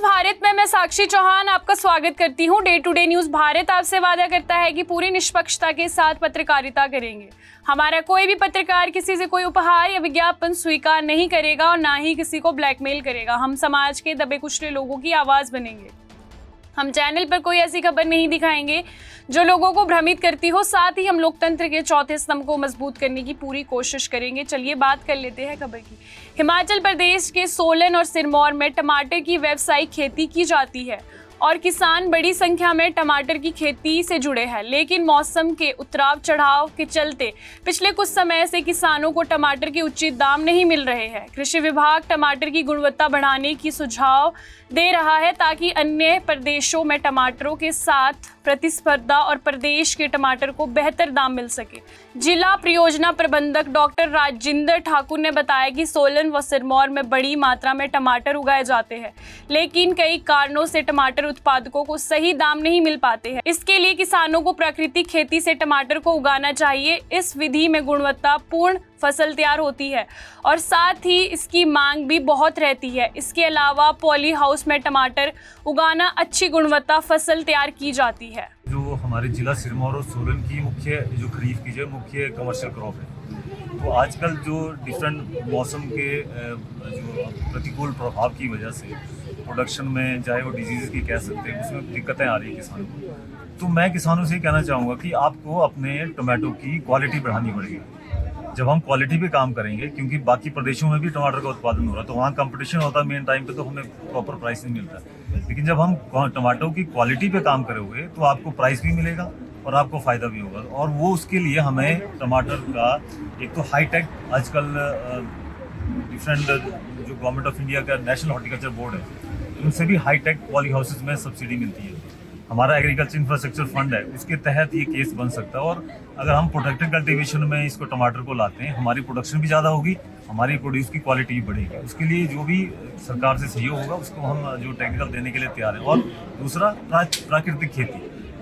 भारत में मैं साक्षी चौहान आपका स्वागत करती हूं। Day to day news Bharat आपसे वादा करता है कि पूरी निष्पक्षता के साथ पत्रकारिता करेंगे। हमारा कोई भी पत्रकार किसी से कोई उपहार या विज्ञापन स्वीकार नहीं करेगा और ना ही किसी को ब्लैकमेल करेगा। हम समाज के दबे कुचले लोगों की आवाज बनेंगे। हम चैनल पर कोई ऐसी खबर नहीं दिखाएंगे जो लोगों को भ्रमित करती हो। साथ ही हम लोकतंत्र के चौथे स्तंभ को मजबूत करने की पूरी कोशिश करेंगे। चलिए बात कर लेते हैं खबर की। हिमाचल प्रदेश के सोलन और सिरमौर में टमाटर की व्यावसायिक खेती की जाती है और किसान बड़ी संख्या में टमाटर की खेती से जुड़े हैं, लेकिन मौसम के उतार चढ़ाव के चलते पिछले कुछ समय से किसानों को टमाटर के उचित दाम नहीं मिल रहे हैं। कृषि विभाग टमाटर की गुणवत्ता बढ़ाने की सुझाव दे रहा है ताकि अन्य प्रदेशों में टमाटरों के साथ प्रतिस्पर्धा और प्रदेश के टमाटर को बेहतर दाम मिल सके। जिला परियोजना प्रबंधक डॉक्टर राजिंदर ठाकुर ने बताया कि सोलन व सिरमौर में बड़ी मात्रा में टमाटर उगाए जाते हैं, लेकिन कई कारणों से टमाटर उत्पादकों को सही दाम नहीं मिल पाते हैं। इसके लिए किसानों को प्राकृतिक खेती से टमाटर को उगाना चाहिए। इस विधि में गुणवत्तापूर्ण फसल तैयार होती है और साथ ही इसकी मांग भी बहुत रहती है। इसके अलावा पॉली हाउस में टमाटर उगाना अच्छी गुणवत्ता फसल तैयार की जाती है। जो हमारे जिला सिरमौर और सोलन की मुख्य जो खरीफ की जो मुख्य कमर्शियल क्रॉप है, तो आजकल जो डिफरेंट मौसम के जो प्रतिकूल प्रभाव की वजह से प्रोडक्शन में चाहे वो डिजीज़ की कह सकते हैं, उसमें दिक्कतें आ रही है किसानों को। तो मैं किसानों से कहना चाहूँगा कि आपको अपने टमाटो की क्वालिटी बढ़ानी पड़ेगी। जब हम क्वालिटी पे काम करेंगे, क्योंकि बाकी प्रदेशों में भी टमाटर का उत्पादन हो रहा है, तो वहाँ कंपटीशन होता है मेन टाइम पे, तो हमें प्रॉपर प्राइस नहीं मिलता। लेकिन जब हम टमाटो की क्वालिटी पे काम करोगे तो आपको प्राइस भी मिलेगा और आपको फ़ायदा भी होगा। और वो उसके लिए हमें टमाटर का एक तो हाईटेक आजकल डिफरेंट जो गवर्नमेंट ऑफ इंडिया का नेशनल हॉर्टिकल्चर बोर्ड है, उनसे भी हाईटेक पॉली हाउसेज में सब्सिडी मिलती है। हमारा एग्रीकल्चर इंफ्रास्ट्रक्चर फंड है, उसके तहत ये केस बन सकता है। और अगर हम प्रोटेक्टेड कल्टीवेशन में इसको टमाटर को लाते हैं, हमारी प्रोडक्शन भी ज़्यादा होगी, हमारी प्रोड्यूस की क्वालिटी भी बढ़ेगी। उसके लिए जो भी सरकार से सहयोग होगा उसको हम जो टेक्निकल देने के लिए तैयार हैं। और दूसरा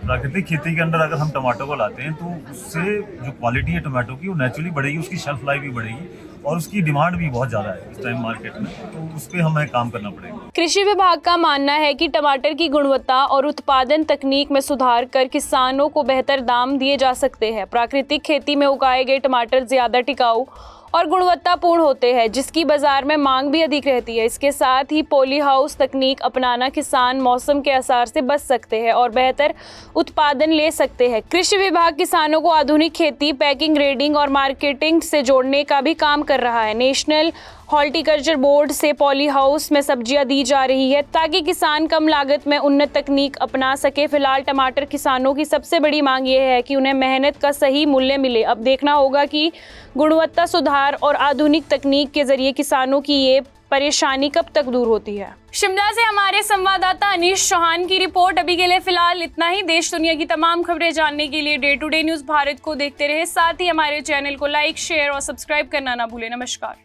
प्राकृतिक खेती के अंदर अगर हम टमाटो को लाते हैं तो उससे जो क्वालिटी है टमाटो की वो नेचुरली बढ़ेगी, उसकी शेल्फ लाइफ भी बढ़ेगी और उसकी डिमांड भी बहुत ज़्यादा है इस टाइम मार्केट में, तो उस पर हमें काम करना पड़ेगा। कृषि विभाग का मानना है कि टमाटर की गुणवत्ता और उत्पादन तकनीक में सुधार कर किसानों को बेहतर दाम दिए जा सकते हैं। प्राकृतिक खेती में उगाए गए टमाटर ज्यादा टिकाऊ और गुणवत्तापूर्ण होते हैं, जिसकी बाजार में मांग भी अधिक रहती है। इसके साथ ही पॉली हाउस तकनीक अपनाना किसान मौसम के असर से बच सकते हैं और बेहतर उत्पादन ले सकते हैं। कृषि विभाग किसानों को आधुनिक खेती, पैकिंग, ग्रेडिंग और मार्केटिंग से जोड़ने का भी काम कर रहा है। नेशनल हॉर्टिकल्चर बोर्ड से पॉली हाउस में सब्जियां दी जा रही है ताकि किसान कम लागत में उन्नत तकनीक अपना सके। फिलहाल टमाटर किसानों की सबसे बड़ी मांग ये है कि उन्हें मेहनत का सही मूल्य मिले। अब देखना होगा कि गुणवत्ता सुधार और आधुनिक तकनीक के जरिए किसानों की ये परेशानी कब तक दूर होती है। शिमला से हमारे संवाददाता अनीश चौहान की रिपोर्ट। अभी के लिए फिलहाल इतना ही। देश दुनिया की तमाम खबरें जानने के लिए day to day news Bharat को देखते रहे। साथ ही हमारे चैनल को लाइक, शेयर और सब्सक्राइब करना ना भूलें। नमस्कार।